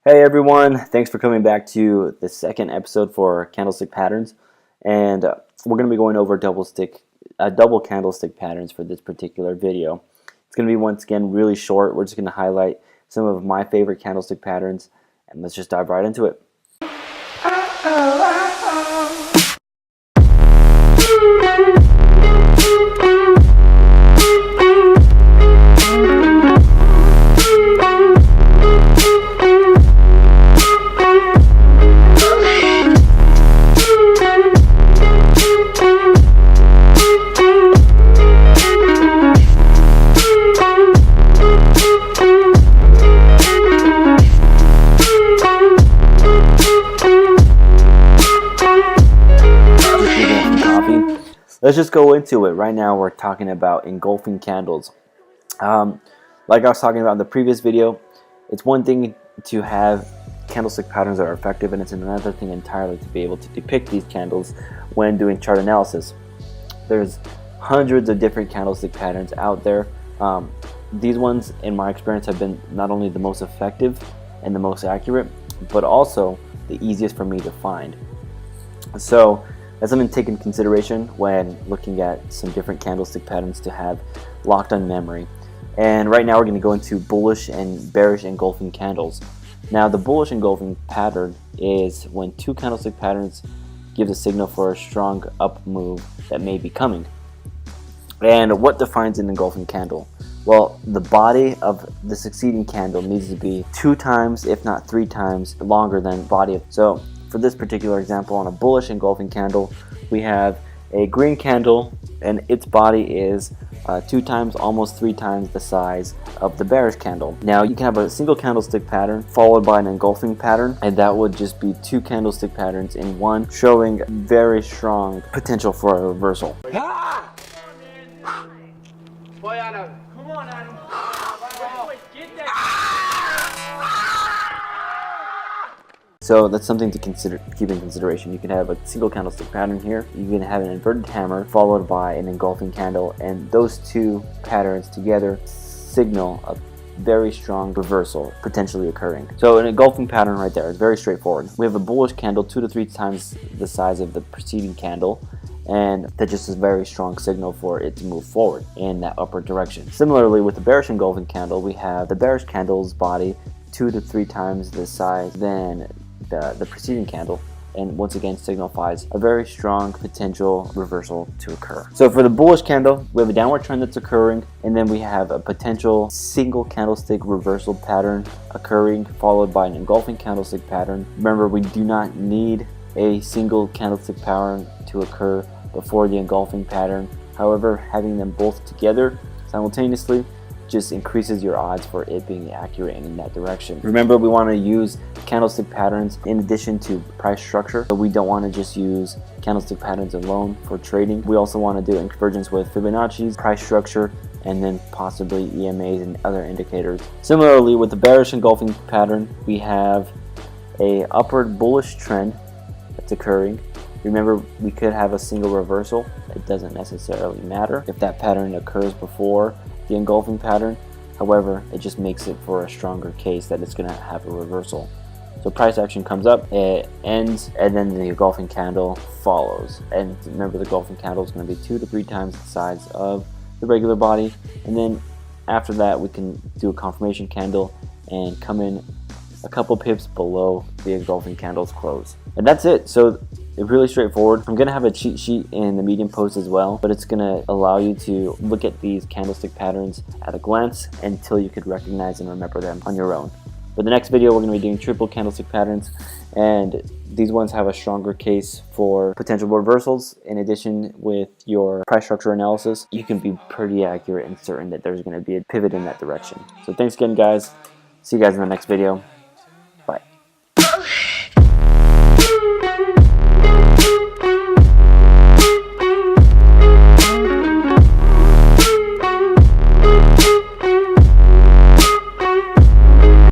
Hey everyone, thanks for coming back to the second episode for candlestick patterns, and we're going to be going over double candlestick patterns for this particular video. It's going to be once again really short. We're just going to highlight some of my favorite candlestick patterns, and let's just dive right into it. Let's just go into it. Right now we're talking about engulfing candles. Like I was talking about in the previous video, it's one thing to have candlestick patterns that are effective, and it's another thing entirely to be able to depict these candles when doing chart analysis. There's hundreds of different candlestick patterns out there. These ones, in my experience, have been not only the most effective and the most accurate, but also the easiest for me to find. So that's something to take into consideration when looking at some different candlestick patterns to have locked on memory. And right now we're going to go into bullish and bearish engulfing candles. Now the bullish engulfing pattern is when two candlestick patterns give a signal for a strong up move that may be coming. And what defines an engulfing candle? Well, the body of the succeeding candle needs to be 2 times, if not 3 times, longer than the body of. So for this particular example, on a bullish engulfing candle, we have a green candle, and its body is 2 times, almost 3 times the size of the bearish candle. Now you can have a single candlestick pattern followed by an engulfing pattern, and that would just be 2 candlestick patterns in one, showing very strong potential for a reversal. Ah! Boy, Adam. Come on, Adam. Get that. So that's something to keep in consideration. You can have a single candlestick pattern here. You can have an inverted hammer followed by an engulfing candle, and those 2 patterns together signal a very strong reversal potentially occurring. So an engulfing pattern right there is very straightforward. We have a bullish candle 2 to 3 times the size of the preceding candle, and that just is a very strong signal for it to move forward in that upward direction. Similarly, with the bearish engulfing candle, we have the bearish candle's body 2 to 3 times the size than the preceding candle, and once again signifies a very strong potential reversal to occur. So for the bullish candle, we have a downward trend that's occurring, and then we have a potential single candlestick reversal pattern occurring, followed by an engulfing candlestick pattern. Remember, we do not need a single candlestick pattern to occur before the engulfing pattern. However, having them both together simultaneously just increases your odds for it being accurate and in that direction. Remember, we want to use candlestick patterns in addition to price structure, but we don't want to just use candlestick patterns alone for trading. We also want to do convergence with Fibonacci's, price structure, and then possibly EMAs and other indicators. Similarly, with the bearish engulfing pattern, we have a upward bullish trend that's occurring. Remember, we could have a single reversal. It doesn't necessarily matter if that pattern occurs before the engulfing pattern. However, it just makes it for a stronger case that it's going to have a reversal. So price action comes up, it ends, and then the engulfing candle follows. And remember, the engulfing candle is going to be 2 to 3 times the size of the regular body. And then after that, we can do a confirmation candle and come in a couple pips below the engulfing candle's close. And that's it. So it's really straightforward. I'm going to have a cheat sheet in the Medium post as well, but it's going to allow you to look at these candlestick patterns at a glance until you could recognize and remember them on your own. For the next video, we're going to be doing triple candlestick patterns, and these ones have a stronger case for potential reversals. In addition, with your price structure analysis, you can be pretty accurate and certain that there's going to be a pivot in that direction. So thanks again, guys. See you guys in the next video.